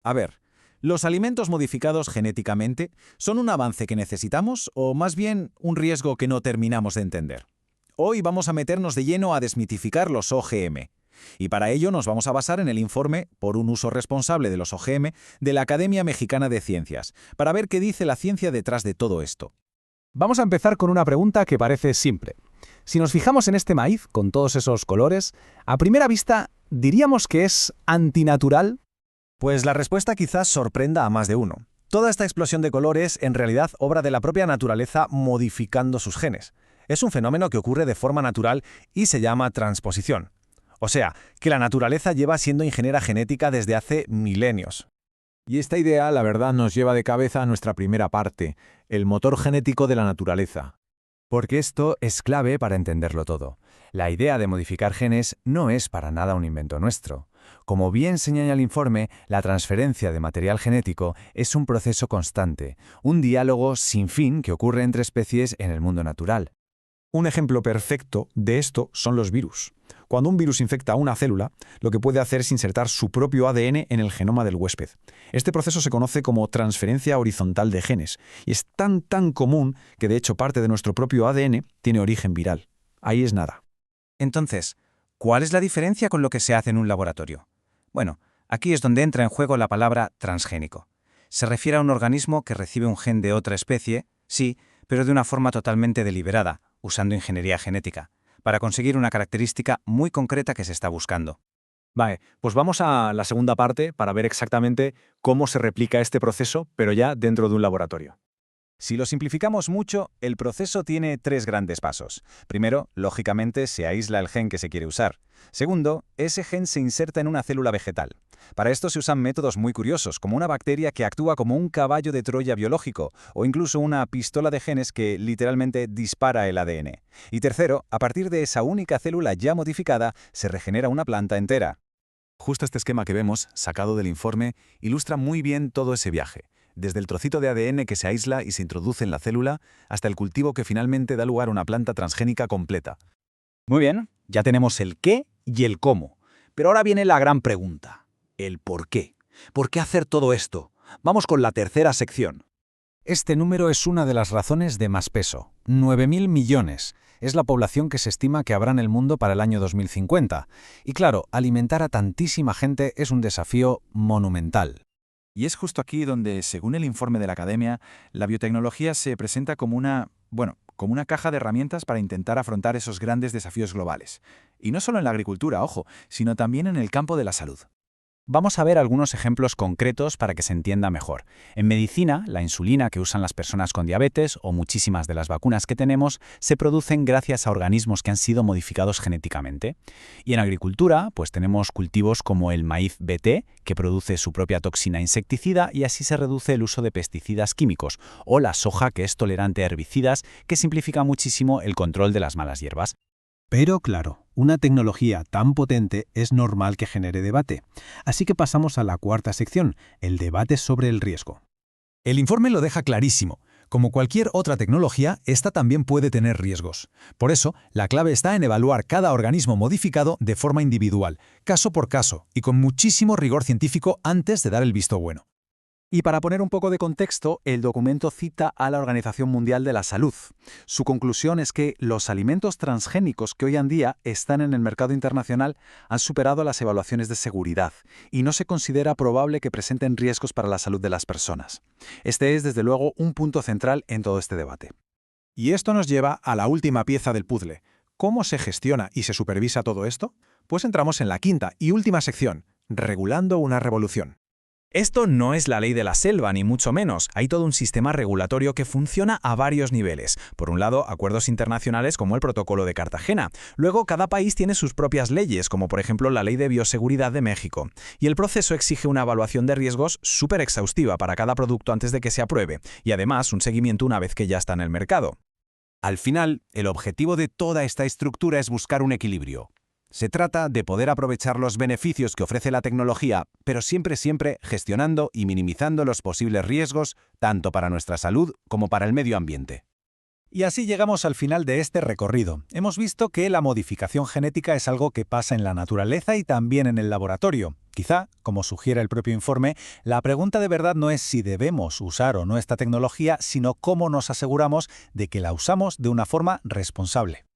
A ver, ¿los alimentos modificados genéticamente son un avance que necesitamos o más bien un riesgo que no terminamos de entender? Hoy vamos a meternos de lleno a desmitificar los OGM. Y para ello nos vamos a basar en el informe por un uso responsable de los OGM de la Academia Mexicana de Ciencias, para ver qué dice la ciencia detrás de todo esto. Vamos a empezar con una pregunta que parece simple. Si nos fijamos en este maíz, con todos esos colores, a primera vista, ¿diríamos que es antinatural? Pues la respuesta quizás sorprenda a más de uno. Toda esta explosión de colores es en realidad obra de la propia naturaleza modificando sus genes. Es un fenómeno que ocurre de forma natural y se llama transposición. O sea, que la naturaleza lleva siendo ingeniera genética desde hace milenios. Y esta idea, la verdad, nos lleva de cabeza a nuestra primera parte, el motor genético de la naturaleza. Porque esto es clave para entenderlo todo. La idea de modificar genes no es para nada un invento nuestro. Como bien señala el informe, la transferencia de material genético es un proceso constante, un diálogo sin fin que ocurre entre especies en el mundo natural. Un ejemplo perfecto de esto son los virus. Cuando un virus infecta a una célula, lo que puede hacer es insertar su propio ADN en el genoma del huésped. Este proceso se conoce como transferencia horizontal de genes y es tan común que de hecho parte de nuestro propio ADN tiene origen viral. Ahí es nada. Entonces, ¿cuál es la diferencia con lo que se hace en un laboratorio? Bueno, aquí es donde entra en juego la palabra transgénico. Se refiere a un organismo que recibe un gen de otra especie, sí, pero de una forma totalmente deliberada, usando ingeniería genética, para conseguir una característica muy concreta que se está buscando. Vale, pues vamos a la segunda parte para ver exactamente cómo se replica este proceso, pero ya dentro de un laboratorio. Si lo simplificamos mucho, el proceso tiene 3 grandes pasos. Primero, lógicamente, se aísla el gen que se quiere usar. Segundo, ese gen se inserta en una célula vegetal. Para esto se usan métodos muy curiosos, como una bacteria que actúa como un caballo de Troya biológico, o incluso una pistola de genes que literalmente dispara el ADN. Y tercero, a partir de esa única célula ya modificada, se regenera una planta entera. Justo este esquema que vemos, sacado del informe, ilustra muy bien todo ese viaje. Desde el trocito de ADN que se aísla y se introduce en la célula, hasta el cultivo que finalmente da lugar a una planta transgénica completa. Muy bien, ya tenemos el qué y el cómo. Pero ahora viene la gran pregunta, el por qué. ¿Por qué hacer todo esto? Vamos con la tercera sección. Este número es una de las razones de más peso. 9.000 millones. Es la población que se estima que habrá en el mundo para el año 2050. Y claro, alimentar a tantísima gente es un desafío monumental. Y es justo aquí donde, según el informe de la Academia, la biotecnología se presenta como una caja de herramientas para intentar afrontar esos grandes desafíos globales. Y no solo en la agricultura, ojo, sino también en el campo de la salud. Vamos a ver algunos ejemplos concretos para que se entienda mejor. En medicina, la insulina que usan las personas con diabetes o muchísimas de las vacunas que tenemos se producen gracias a organismos que han sido modificados genéticamente. Y en agricultura, pues tenemos cultivos como el maíz BT, que produce su propia toxina insecticida y así se reduce el uso de pesticidas químicos, o la soja que es tolerante a herbicidas, que simplifica muchísimo el control de las malas hierbas. Pero claro, una tecnología tan potente es normal que genere debate. Así que pasamos a la cuarta sección, el debate sobre el riesgo. El informe lo deja clarísimo. Como cualquier otra tecnología, esta también puede tener riesgos. Por eso, la clave está en evaluar cada organismo modificado de forma individual, caso por caso, y con muchísimo rigor científico antes de dar el visto bueno. Y para poner un poco de contexto, el documento cita a la Organización Mundial de la Salud. Su conclusión es que los alimentos transgénicos que hoy en día están en el mercado internacional han superado las evaluaciones de seguridad y no se considera probable que presenten riesgos para la salud de las personas. Este es, desde luego, un punto central en todo este debate. Y esto nos lleva a la última pieza del puzzle. ¿Cómo se gestiona y se supervisa todo esto? Pues entramos en la quinta y última sección, regulando una revolución. Esto no es la ley de la selva, ni mucho menos. Hay todo un sistema regulatorio que funciona a varios niveles. Por un lado, acuerdos internacionales como el Protocolo de Cartagena. Luego, cada país tiene sus propias leyes, como por ejemplo la Ley de Bioseguridad de México. Y el proceso exige una evaluación de riesgos súper exhaustiva para cada producto antes de que se apruebe, y además un seguimiento una vez que ya está en el mercado. Al final, el objetivo de toda esta estructura es buscar un equilibrio. Se trata de poder aprovechar los beneficios que ofrece la tecnología, pero siempre gestionando y minimizando los posibles riesgos, tanto para nuestra salud como para el medio ambiente. Y así llegamos al final de este recorrido. Hemos visto que la modificación genética es algo que pasa en la naturaleza y también en el laboratorio, Quizá, como sugiere el propio informe, la pregunta de verdad no es si debemos usar o no esta tecnología, sino cómo nos aseguramos de que la usamos de una forma responsable.